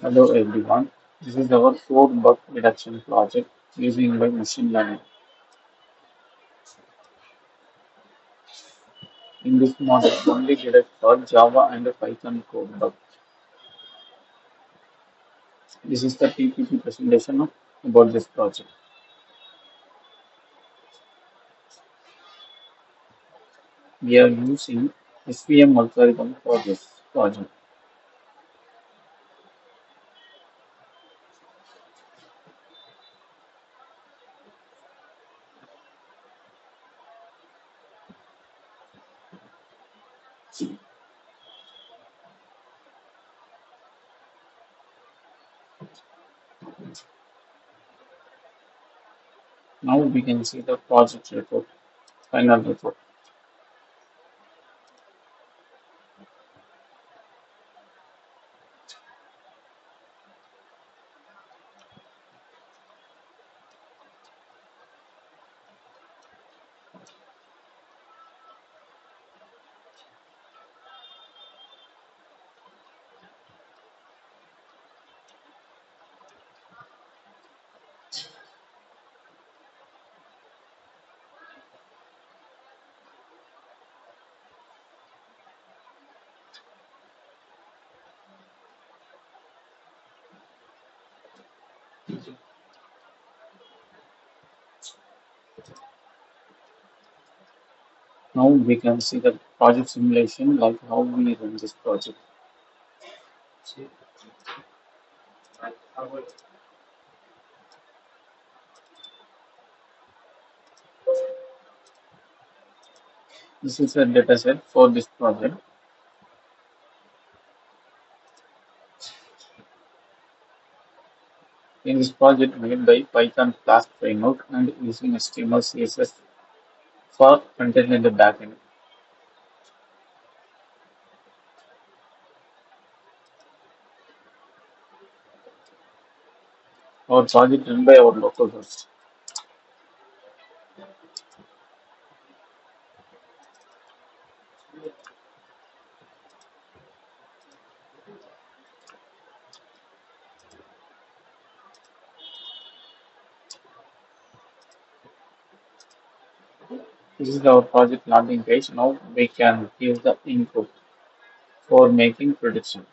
Hello everyone, this is our code bug reduction project using by machine learning. In this model, only detect for Java and Python code bug. This is the PPT presentation about this project. We are using SVM algorithm for this project. Now we can see the project report, final report. Now we can see the project simulation like how we run this project. This is a dataset for this project. In this project made by Python Flask framework and using HTML CSS for front-end and the back-end. Our project run by our local host. This is our project landing page. Now we can give the input for making prediction.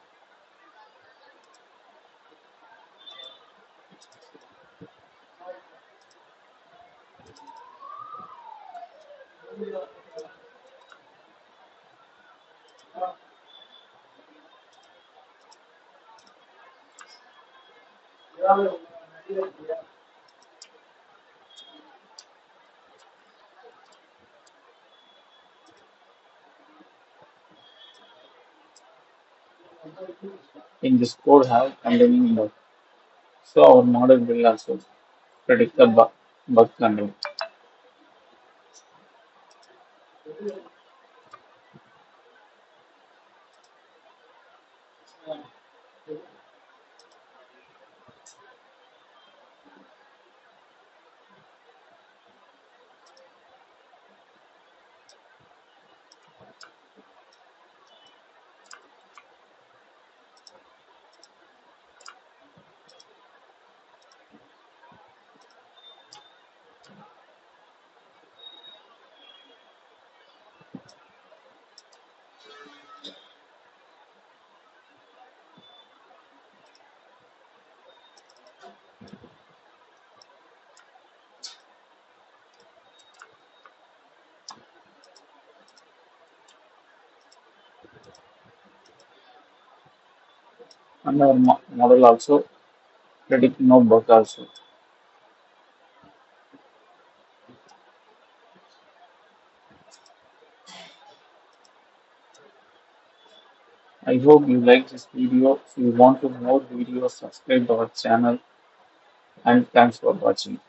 In this code have containing bug. So our model will also predict the bug content. And our model also predict no bug also. I hope you like this video. If you want to more videos, subscribe to our channel and thanks for watching.